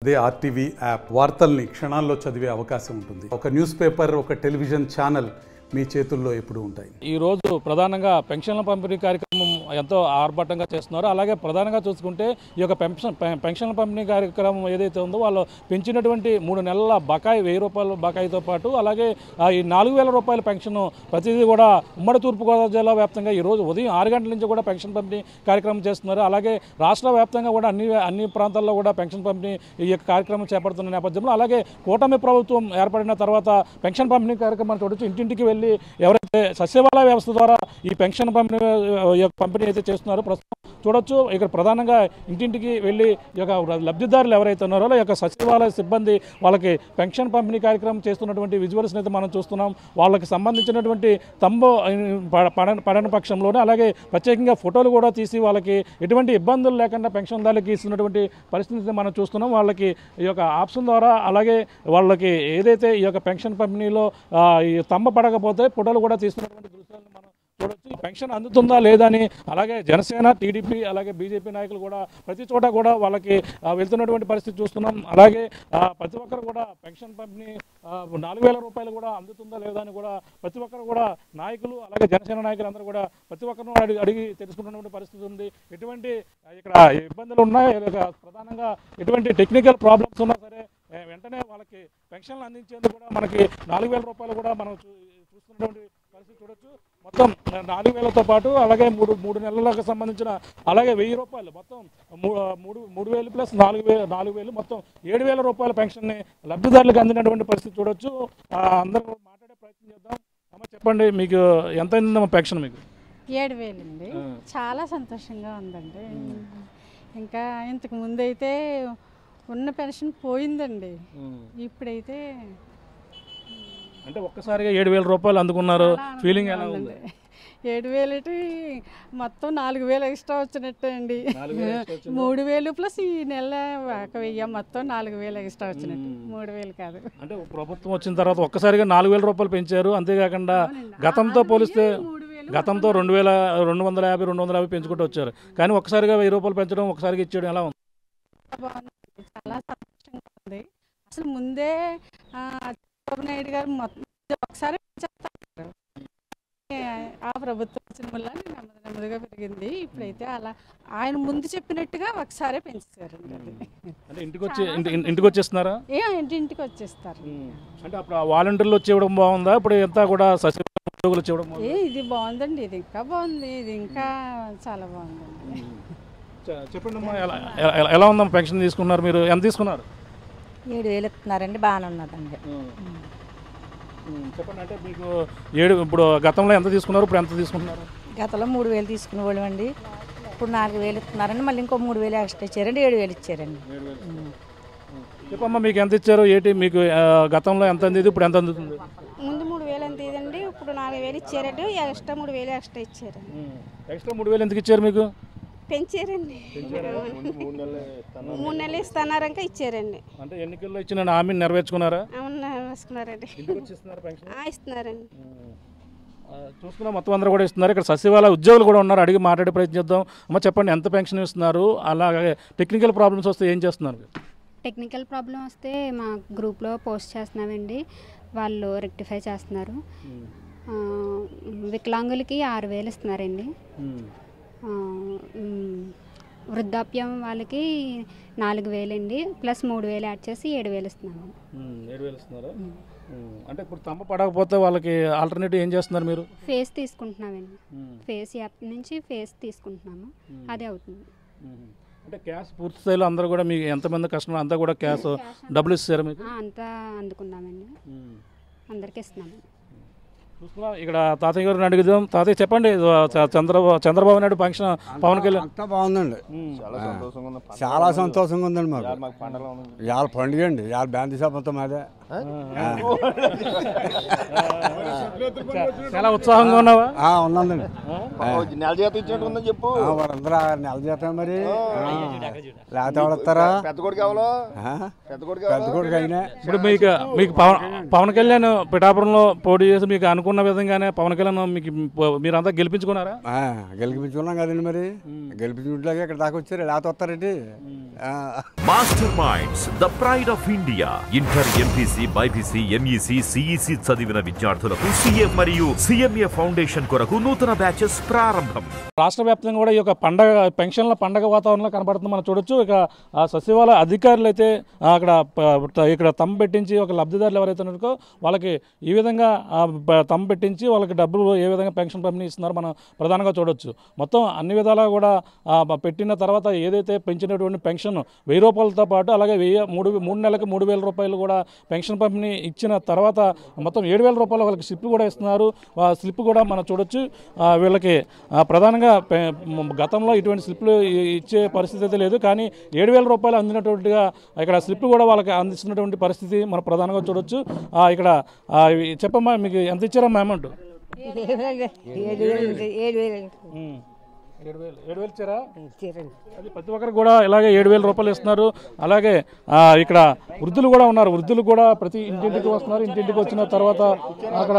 అదే RTV app వార్తల్ని క్షణాల్లో చదివే అవకాశం ఉంటుంది. ఒక న్యూస్ పేపర్, ఒక టెలివిజన్ ఛానల్ మీ చేతుల్లో ఎప్పుడూ ఉంటాయి. ఈరోజు ప్రధానంగా పెన్షన్ల పంపిణీ కార్యక్రమం ఎంతో ఆర్భాటంగా చేస్తున్నారు. అలాగే ప్రధానంగా చూసుకుంటే ఈ యొక్క పెన్షన్ల పంపిణీ కార్యక్రమం ఏదైతే ఉందో వాళ్ళు పెంచినటువంటి 3 నెలల బకాయి 1000 రూపాయల బకాయితో పాటు అలాగే ఈ 4000 రూపాయల పెన్షన్ ప్రతిదీ కూడా ఉమ్మడి తూర్పుగోదావరి జిల్లా వ్యాప్తంగా ఈరోజు ఉదయం 6 గంటల నుంచి కూడా పెన్షన్ పంపిణీ కార్యక్రమం చేస్తున్నారు. అలాగే రాష్ట్ర వ్యాప్తంగా కూడా అన్ని ప్రాంతాల్లో కూడా పెన్షన్ పంపిణీ ఈ యొక్క కార్యక్రమం చేపడుతున్న నేపథ్యంలో అలాగే కూటమి ప్రభుత్వం ఏర్పడిన తర్వాత పెన్షన్ పంపిణీ కార్యక్రమాన్ని చూడొచ్చు. ఇంటింటికి వెళ్ళి ఎవరైతే సచివాలయ వ్యవస్థ ద్వారా ఈ పెన్షన్ పంపిణీ అయితే చేస్తున్నారో ప్రస్తుతం చూడొచ్చు. ఇక్కడ ప్రధానంగా ఇంటింటికి వెళ్ళి ఈ యొక్క లబ్ధిదారులు ఎవరైతే ఉన్నారో ఈ యొక్క సచివాలయ సిబ్బంది వాళ్ళకి పెన్షన్ పంపిణీ కార్యక్రమం చేస్తున్నటువంటి విజువల్స్ని అయితే మనం చూస్తున్నాం. వాళ్ళకి సంబంధించినటువంటి తంబు పడని పక్షంలోనే అలాగే ప్రత్యేకంగా ఫోటోలు కూడా తీసి వాళ్ళకి ఎటువంటి ఇబ్బందులు లేకుండా పెన్షన్దారులకి ఇస్తున్నటువంటి పరిస్థితిని మనం చూస్తున్నాం. వాళ్ళకి ఈ యొక్క ఆప్షన్ ద్వారా అలాగే వాళ్ళకి ఏదైతే ఈ యొక్క పెన్షన్ పంపిణీలో ఈ తంబ పడకపోతే ఫోటోలు కూడా తీస్తున్నటువంటి దృశ్యాలను మనం చూడొచ్చు. పెన్షన్ అందుతుందా లేదా అని అలాగే జనసేన, టీడీపీ అలాగే బీజేపీ నాయకులు కూడా ప్రతి చోట కూడా వాళ్ళకి వెళ్తున్నటువంటి పరిస్థితి చూస్తున్నాం. అలాగే ప్రతి ఒక్కరు కూడా పెన్షన్ పంపిణీ 4000 రూపాయలు కూడా అందుతుందా లేదా అని కూడా ప్రతి ఒక్కరు కూడా నాయకులు అలాగే జనసేన నాయకులు అందరూ కూడా ప్రతి ఒక్కరిని అడిగి తెలుసుకున్నటువంటి పరిస్థితి ఉంది. ఎటువంటి ఇక్కడ ఇబ్బందులు ఉన్నాయి, ప్రధానంగా ఎటువంటి టెక్నికల్ ప్రాబ్లమ్స్ ఉన్నా సరే వెంటనే వాళ్ళకి పెన్షన్లు అందించేందుకు కూడా మనకి 4000 రూపాయలు కూడా మనం చూస్తున్నటువంటి పరిస్థితి చూడొచ్చు. మొత్తం 4000తో పాటు అలాగే మూడు నెలలకు సంబంధించిన అలాగే 1000 రూపాయలు మొత్తం 3000 ప్లస్ 4000 మొత్తం 7000 రూపాయల పెన్షన్ని లబ్ధిదారులకు అందినటువంటి పరిస్థితి చూడొచ్చు. అందరూ మాట్లాడే ప్రయత్నం చేద్దాం. అమ్మ చెప్పండి, మీకు ఎంత అయిందమ్మా పెన్షన్? మీకు 7000 అండి. చాలా సంతోషంగా ఉందండి. ఇంకా ఇంతకు ముందు అయితే ఉన్న పెన్షన్ పోయిందండి. ఇప్పుడైతే అంటే ఒక్కసారిగా 7000 రూపాయలు అందుకున్నారు, ఫీలింగ్ ఎలా ఉంది? 7000 మొత్తం 4000 ఎక్స్ట్రా వచ్చినట్టే అండి. 3000 ప్లస్ ఈ నెల 1000 మొత్తం 4000 ఎక్స్ట్రా వచ్చినట్టు. 3000 కాదు. అంటే ప్రభుత్వం వచ్చిన తర్వాత ఒక్కసారిగా 4000 రూపాయలు పెంచారు. అంతేకాకుండా గతంతో పోలిస్తే గతంతో 250 250 పెంచుకుంటూ వచ్చారు. కానీ ఒక్కసారిగా 1000 రూపాయలు పెంచడం, ఒక్కసారిగా ఇచ్చేయడం ఎలా ఉంది? చాలా సంతోషంగా ఉంది. అసలు ముందే చంద్రబాబు నాయుడు గారు మొత్తం ఒకసారి పెంచేస్తారు. ఆ ప్రభుత్వం వచ్చిన వల్ల నెమ్మదిగా పెరిగింది. ఇప్పుడైతే అలా ఆయన ముందు చెప్పినట్టుగా ఒకసారే పెంచేశారండి. అంటే ఇంటికి వచ్చేస్తున్నారా? ఇంటింటికి వచ్చేస్తారు. అంటే అప్పుడు వాలంటీర్లు వచ్చేయడం బాగుందా? ఇప్పుడు ఎంత కూడా ఉద్యోగులు వచ్చేయడం ఇది బాగుందండి. ఇది ఇంకా బాగుంది. ఇది ఇంకా చాలా బాగుందండి. చెప్పండి అమ్మా, ఎలా ఉందమ్మా పెన్షన్ తీసుకున్నారు? మీరు ఎంత తీసుకున్నారు? 7000 ఇస్తున్నారండి. బాగానే ఉన్నదండి. చెప్పండి, అంటే మీకు ఇప్పుడు గతంలో ఎంత తీసుకున్నారు, ఇప్పుడు ఎంత తీసుకుంటున్నారు? గతంలో 3000 తీసుకునేవాళ్ళం అండి. ఇప్పుడు 4000 ఇస్తున్నారండి. మళ్ళీ ఇంకో 3000 ఎక్స్ట్రా ఇచ్చారండి. 7000 ఇచ్చారండి. చెప్పమ్మా, మీకు ఎంత ఇచ్చారు? ఏంటి మీకు గతంలో ఎంత అందేది, ఇప్పుడు ఎంత అందుతుంది? ముందు 3000 అందేదండి, ఇప్పుడు 4000 ఇచ్చారండి. ఎక్స్ట్రా 3000 ఎక్స్ట్రా ఇచ్చారండి. ఎక్స్ట్రా 3000 ఎందుకు ఇచ్చారు? మీకు పెంచారండి. 3 నెలలు ఇస్తున్నారంక ఇచ్చారండి. అంటే ఎన్నికల్లో ఇచ్చిన హామీని నెరవేర్చుకున్నారా? ఇస్తున్నారండి. ఇస్తున్నారండి. చూసుకున్నా మొత్తం అందరూ కూడా ఇస్తున్నారు. ఇక్కడ సచివాలయ ఉద్యోగులు కూడా ఉన్నారు, అడిగి మాట్లాడే ప్రయత్నం చేద్దాం. అమ్మ చెప్పండి, ఎంత పెన్షన్ ఇస్తున్నారు? అలాగే టెక్నికల్ ప్రాబ్లమ్స్ వస్తే ఏం చేస్తున్నారు? టెక్నికల్ ప్రాబ్లం వస్తే మా గ్రూప్లో పోస్ట్ చేస్తున్నామండి, వాళ్ళు రెక్టిఫై చేస్తున్నారు. వికలాంగులకి 6000 ఇస్తున్నారండి. వృద్ధాప్యం వాళ్ళకి 4000 అండి, ప్లస్ 3000 యాడ్ చేసి 7000 ఇస్తున్నాము. 7000 ఇస్తున్నారా? అంటే ఇప్పుడు తంబ పడకపోతే వాళ్ళకి ఆల్టర్నేటివ్ ఏం చేస్తున్నారు మీరు? ఫేస్ తీసుకుంటున్నామండి. ఫేస్ యాప్ నుంచి ఫేస్ తీసుకుంటున్నాము, అదే అవుతుంది. అంటే క్యాష్ పూర్తి స్థాయిలో అందరూ కూడా మీకు ఎంతమంది కస్టమర్ అంతా కూడా క్యాష్ డబ్బులు ఇస్తారు మీకు? అంతా అందుకున్నామండి, అందరికీ ఇస్తున్నాము. చూసుకున్నా ఇక్కడ తాతయ్య గారిని అడుగుదాం. తాతయ్య చెప్పండి, చంద్రబాబు నాయుడు ఫంక్షన్ పవన్ కళ్యాణ్ అంతా బాగుందండి. చాలా సంతోషంగా ఉందండి. మాకు ఇవాళ పండుగ అండి. ఇవాళ బ్యాంతి సభ మొత్తం అదే. చాలా ఉత్సాహంగా ఉన్నావా? ఉందండి. నెల జీతం ఇచ్చినట్టు ఉందని చెప్పు. వారందరూ నెల జీతం మరి లేకపోతే వాడతారా? పెద్ద కొడుకు ఎవరో పెద్ద కొడుకు అయినా ఇప్పుడు మీకు పవన్ కళ్యాణ్ పిఠాపురంలో పోటీ చేసి మీకు అనుకున్న విధంగానే పవన్ కళ్యాణ్ మీకు మీరంతా గెలిపించుకున్నారా? గెలిపించుకున్నాం కదండి. మరి గెలిపించుకుంటే ఇక్కడ దాకా వచ్చారు, లేకపోతే వస్తారండి. Master minds the pride of India. Inter, MPC, BiPC, MEC, CEC చదివిన విద్యార్థులకు సీఏ మరియు సిఎంఏ ఫౌండేషన్ కొరకు నూతన బ్యాచెస్ ప్రారంభం. రాష్ట్ర వ్యాప్తంగా కూడా ఈ యొక్క పండగ పెన్షన్ల పండగ వాతావరణంలో కనబడుతుంది మనం చూడొచ్చు. ఇక సచివాలయ అధికారులు అయితే ఇక్కడ తమ్ము పెట్టించి ఒక లబ్ధిదారులు ఎవరైతే ఉన్నారో వాళ్ళకి ఈ విధంగా తమ్ము పెట్టించి వాళ్ళకి డబ్బులు ఏ విధంగా పెన్షన్ పంపిణీ ఇస్తున్నారో మనం ప్రధానంగా చూడొచ్చు. మొత్తం అన్ని విధాలా కూడా పెట్టిన తర్వాత ఏదైతే పెంచినటువంటి పెన్షన్ 1000 రూపాయలతో పాటు అలాగే 3 నెలలకు 3000 రూపాయలు కూడా పెన్షన్ పంపిణీ ఇచ్చిన తర్వాత మొత్తం 7000 రూపాయలు వాళ్ళకి స్లిప్ కూడా ఇస్తున్నారు. స్లిప్ కూడా మనం చూడొచ్చు. వీళ్ళకి ప్రధానంగా గతంలో ఇటువంటి స్లిప్లు ఇచ్చే పరిస్థితి అయితే లేదు, కానీ 7000 రూపాయలు అందినటువంటిగా ఇక్కడ స్లిప్ కూడా వాళ్ళకి అందిస్తున్నటువంటి పరిస్థితి మనం ప్రధానంగా చూడొచ్చు. ఇక్కడ చెప్పమ్మా, మీకు ఎంత ఇచ్చారమ్మా అమౌంట్? 7,000 ఇచ్చారా? అది ప్రతి ఒక్కరు కూడా ఇలాగే 7,000 రూపాయలు ఇస్తున్నారు. అలాగే ఇక్కడ వృద్ధులు కూడా ఉన్నారు. వృద్ధులు కూడా ప్రతి ఇంటింటికి వస్తున్నారు. ఇంటింటికి వచ్చిన తర్వాత అక్కడ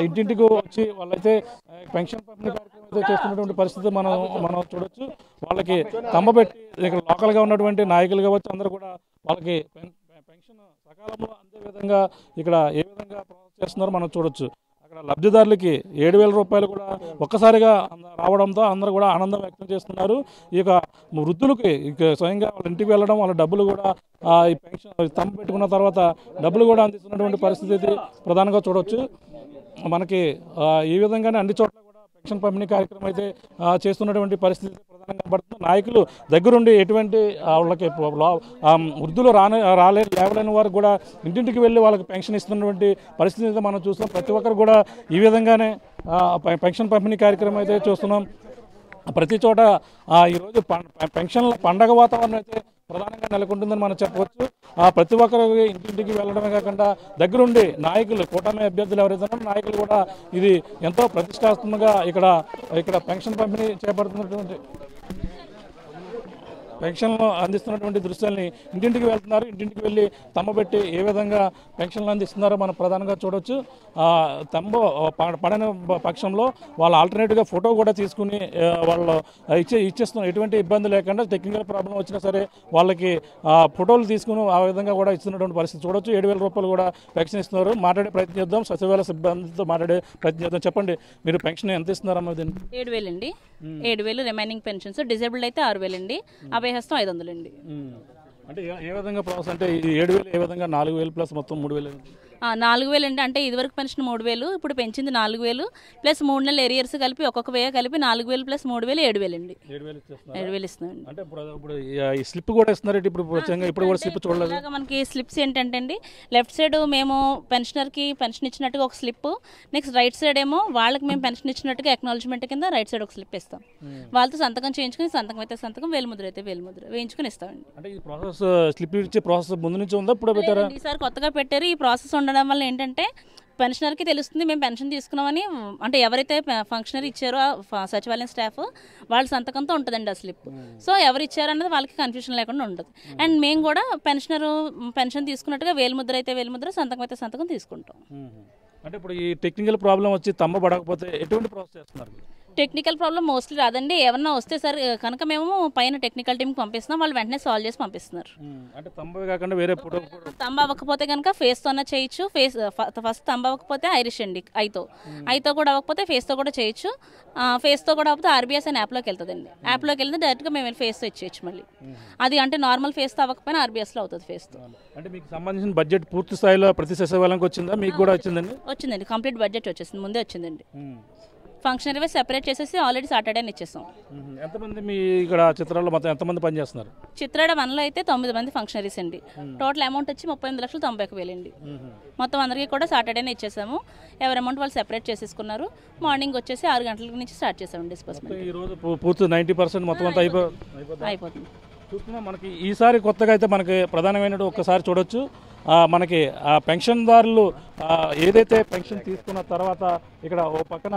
ఇంటింటికి వచ్చి వాళ్ళైతే పెన్షన్ పంపిణీ కార్యక్రమం అయితే చేస్తున్నటువంటి పరిస్థితి మనం చూడొచ్చు. వాళ్ళకి తమ్మబెట్టి ఇక్కడ లోకల్గా ఉన్నటువంటి నాయకులు కావచ్చు అందరూ కూడా వాళ్ళకి పెన్షన్ సకాలంలో అందే విధంగా ఇక్కడ ఏ విధంగా ప్రాసెస్ చేస్తున్నారో మనం చూడొచ్చు. అక్కడ లబ్ధిదారులకి 7,000 రూపాయలు కూడా ఒక్కసారిగా రావడంతో అందరూ కూడా ఆనందం వ్యక్తం చేస్తున్నారు. ఇక వృద్ధులకి ఇక స్వయంగా వాళ్ళ ఇంటికి వెళ్ళడం, వాళ్ళ డబ్బులు కూడా ఈ పెన్షన్ తమ్ము పెట్టుకున్న తర్వాత డబ్బులు కూడా అందిస్తున్నటువంటి పరిస్థితి ప్రధానంగా చూడవచ్చు. మనకి ఈ విధంగానే అన్ని చోట్ల కూడా పెన్షన్ పంపిణీ కార్యక్రమం అయితే చేస్తున్నటువంటి పరిస్థితి ప్రధానంగా కనబడుతుంది. నాయకులు దగ్గరుండి ఎటువంటి వాళ్ళకి వృద్ధులు లేవలేని వారు కూడా ఇంటింటికి వెళ్ళి వాళ్ళకి పెన్షన్ ఇస్తున్నటువంటి పరిస్థితి అయితే మనం చూస్తున్నాం. ప్రతి ఒక్కరు కూడా ఈ విధంగానే పెన్షన్ పంపిణీ కార్యక్రమం అయితే చూస్తున్నాం. ప్రతి చోట ఈరోజు పెన్షన్ల పండగ వాతావరణం అయితే ప్రధానంగా నెలకొంటుందని మనం చెప్పవచ్చు. ప్రతి ఒక్కరు ఇంటింటికి వెళ్ళడమే కాకుండా దగ్గరుండి నాయకులు, కూటమి అభ్యర్థులు ఎవరైతే ఉన్నారో నాయకులు కూడా ఇది ఎంతో ప్రతిష్టాత్మకంగా ఇక్కడ పెన్షన్ పంపిణీ చేపడుతున్నటువంటి పెన్షన్లు అందిస్తున్నటువంటి దృశ్యాల్ని ఇంటింటికి వెళ్తున్నారు. ఇంటింటికి వెళ్ళి తమ్మబెట్టి ఏ విధంగా పెన్షన్లు అందిస్తున్నారో మనం ప్రధానంగా చూడవచ్చు. తమ్ము పడని పక్షంలో వాళ్ళు ఆల్టర్నేటివ్గా ఫోటో కూడా తీసుకుని వాళ్ళు ఇచ్చేస్తున్నారు. ఎటువంటి ఇబ్బంది లేకుండా టెక్నికల్ ప్రాబ్లం వచ్చినా సరే వాళ్ళకి ఫోటోలు తీసుకుని ఆ విధంగా కూడా ఇస్తున్నటువంటి పరిస్థితి చూడవచ్చు. 7,000 రూపాయలు కూడా పెన్షన్ ఇస్తున్నారు. మాట్లాడే ప్రయత్నం చేద్దాం, సచివాలయ సిబ్బందితో మాట్లాడే ప్రయత్నం చేద్దాం. చెప్పండి, మీరు పెన్షన్ ఎంత ఇస్తున్నారమ్మా? దీనికి 7,000 అండి. 7,000 రిమైనింగ్ పెన్షన్స్. డిజేబుల్డ్ అయితే 6,000 అండి. అభయహస్తం 500 అండి. అంటే ఏ విధంగా ప్రాసెస్ అంటే 7,000 ఏ విధంగా 4,000 ప్లస్ మొత్తం 3,000? 4,000 అండి. అంటే ఇదివరకు పెన్షన్ 3,000, ఇప్పుడు పెంచింది 4,000 ప్లస్ 3 నెలల ఎరియర్స్ కలిపి ఒక్కొక్క వే కలిపి 4,000 ప్లస్ 3,000 7,000 అండి. 7,000 ఇస్తున్నాం. అంటే ఇప్పుడు ఈ స్లిప్ కూడా ఇస్తున్నారు. ఇప్పుడు కూడా స్లిప్ చూడలేదు. మనకి స్లిప్స్ ఏంటంటే అండి, లెఫ్ట్ సైడ్ మేము పెన్షనర్కి పెన్షన్ ఇచ్చినట్టుగా ఒక స్లిప్, నెక్స్ట్ రైట్ సైడ్ ఏమో వాళ్ళకి మేము పెన్షన్ ఇచ్చినట్టుగా అక్నాలజ్మెంట్ కింద రైట్ సైడ్ ఒక స్లిప్ ఇస్తాం. వాళ్ళతో సంతకం చేయించుకుని, సంతకం అయితే సంతకం, వేలుముద్ర అయితే వేలుముద్ర వేయించుకుని ఇస్తామండి. అంటే ఈ ప్రాసెస్ స్లిప్ ఇచ్చే ప్రాసెస్ ముందు నుంచి ఉందా, ఇప్పుడు పెట్టారా? ఈసారి కొత్తగా పెట్టారు. ఈ ప్రాసెస్ ఉండడం వల్ల ఏంటంటే పెన్షనర్కి తెలుస్తుంది మేము పెన్షన్ తీసుకున్నామని. అంటే ఎవరైతే ఫంక్షనరీ ఇచ్చారో సచివాలయం స్టాఫ్ వాళ్ళ సంతకంతో ఉంటుందండి ఆ స్లిప్. సో ఎవరు ఇచ్చారన్నది వాళ్ళకి కన్ఫ్యూజన్ లేకుండా ఉంటుంది. అండ్ మేము కూడా పెన్షన్ తీసుకున్నట్టుగా వేలుముద్ర అయితే వేలుముద్ర, సంతకం అయితే సంతకం తీసుకుంటాం. అంటే ఇప్పుడు ఈ టెక్నికల్ ప్రాబ్లం వచ్చి తమ్మ పడకపోతే ఎటువంటి ప్రాసెస్ చేస్తున్నారు? టెక్నికల్ ప్రాబ్లం మోస్ట్లీ రాదండి. ఏమన్నా వస్తే సార్ కనుక మేము పైన టెక్నికల్ టీమ్కి పంపిస్తున్నాం, వాళ్ళు వెంటనే సాల్వ్ చేసి పంపిస్తున్నారు. అంటే తంబ కాకుండా వేరే తంబ అవ్వకపోతే కనుక ఫేస్తోనే చేయొచ్చు. ఫస్ట్ తంబ అవ్వకపోతే ఐరిష్ అండి, ఐతో కూడా అవ్వకపోతే ఫేస్తో కూడా చేయొచ్చు. ఫేస్తో కూడా అవ్వకపోతే ఆర్బీఎస్ అని యాప్లోకి వెళ్తుందండి. యాప్లోకి వెళ్తే డైరెక్ట్గా మేము వెళ్ళి ఫేస్తో ఇచ్చేయచ్చు మళ్ళీ. అది అంటే నార్మల్ ఫేస్తో అవ్వకపోయినా ఆర్బీఎస్లో అవుతుంది ఫేస్తో. అంటే మీకు సంబంధించిన బడ్జెట్ పూర్తి స్థాయిలో ప్రతి సచివాలయానికి వచ్చిందా? మీకు కూడా వచ్చిందండి? వచ్చిందండి, కంప్లీట్ బడ్జెట్ వచ్చేసింది, ముందే వచ్చిందండి. ఫంక్షన్ అవే సెపరేట్ చేసేసి ఆల్రెడీ సాటర్డే ఇచ్చేసాం. ఎంతమంది మీ ఇక్కడ చిత్రాల్లో మొత్తం ఎంతమంది పనిచేస్తున్నారు? చిత్రాడ 1లో అయితే 9 మంది ఫంక్షనరీస్ అండి. టోటల్ అమౌంట్ వచ్చి 38,91,000 అండి. మొత్తం అందరికీ కూడా సాటర్డేనే ఇచ్చేసాము. ఎవరి అమౌంట్ వాళ్ళు సెపరేట్ చేసేసుకున్నారు. మార్నింగ్ వచ్చేసి 6 గంటల నుంచి స్టార్ట్ చేసాము డిస్బర్స్మెంట్. ఈ రోజు పూర్తి 90% మొత్తం అంతా అయిపోతుంది. చూస్తున్నా. మనకి ఈసారి కొత్తగా అయితే మనకి ప్రధానమైన ఒక్కసారి చూడొచ్చు. మనకి పెన్షన్దారులు ఏదైతే పెన్షన్ తీసుకున్న తర్వాత ఇక్కడ ఓ పక్కన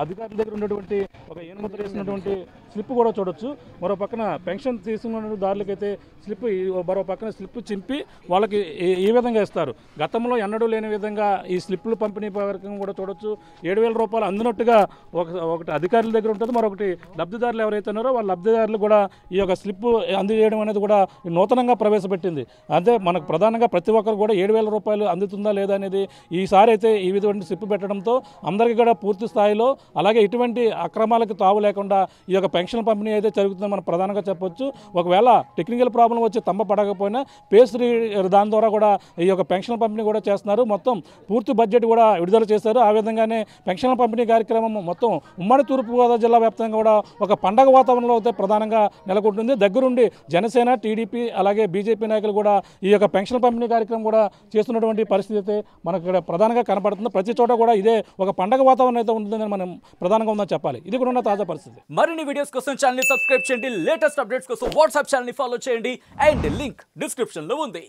అధికారుల దగ్గర ఉన్నటువంటి ఒక ఏనుముద్ర వేసినటువంటి స్లిప్ కూడా చూడొచ్చు. మరో పక్కన పెన్షన్ తీసుకున్న దారులకైతే స్లిప్, మరో పక్కన స్లిప్ చింపి వాళ్ళకి ఈ విధంగా ఇస్తారు. గతంలో ఎన్నడూ లేని విధంగా ఈ స్లిప్పులు పంపిణీ పథకం కూడా చూడొచ్చు. 7,000 రూపాయలు అందినట్టుగా ఒకటి అధికారుల దగ్గర ఉంటుంది, మరొకటి లబ్ధిదారులు ఎవరైతే ఉన్నారో వాళ్ళ లబ్ధిదారులు కూడా ఈ యొక్క స్లిప్ అందజేయడం అనేది కూడా నూతనంగా ప్రవేశపెట్టింది. అంటే మనకు ప్రధానంగా ప్రతి ఒక్కరు కూడా 7,000 రూపాయలు అందుతుందా లేదా అనేది ఈసారి అయితే ఈ విధమైన స్లిప్ పెట్టడంతో అందరికీ కూడా పూర్తి స్థాయిలో, అలాగే ఇటువంటి అక్రమాలకు తావు లేకుండా ఈ యొక్క పెన్షన్ పంపిణీ అయితే జరుగుతుందని మనం ప్రధానంగా చెప్పొచ్చు. ఒకవేళ టెక్నికల్ ప్రాబ్లం వచ్చి తమ్మ పడకపోయినా పేస్ట్రీ దాని ద్వారా కూడా ఈ యొక్క పెన్షన్ పంపిణీ కూడా చేస్తున్నారు. మొత్తం పూర్తి బడ్జెట్ కూడా విడుదల చేశారు. ఆ విధంగానే పెన్షన్ పంపిణీ కార్యక్రమం మొత్తం ఉమ్మడి తూర్పుగోదావరి జిల్లా వ్యాప్తంగా కూడా ఒక పండగ వాతావరణంలో అయితే ప్రధానంగా నెలకొంటుంది. దగ్గరుండి జనసేన, టీడీపీ అలాగే బీజేపీ నాయకులు కూడా ఈ యొక్క పెన్షన్ పంపిణీ కార్యక్రమం కూడా చేస్తున్నటువంటి పరిస్థితి అయితే మనకు ఇక్కడ ప్రధానంగా కనపడుతుంది. ప్రతి చోట కూడా ఇదే ఒక పండగ వాతావరణం అయితే ఉంటుందని మనం ప్రధానంగా ఉందని చెప్పాలి. ఇది కూడా ఉన్న తాజా పరిస్థితి. మరిన్ని వీడియోస్ కోసం ఛానల్ ని సబ్స్క్రైబ్ చేయండి. లేటెస్ట్ అప్డేట్స్ కోసం వాట్సాప్ ఛానల్ ని ఫాలో చేయండి. అండ్ లింక్ డిస్క్రిప్షన్ లో ఉంది.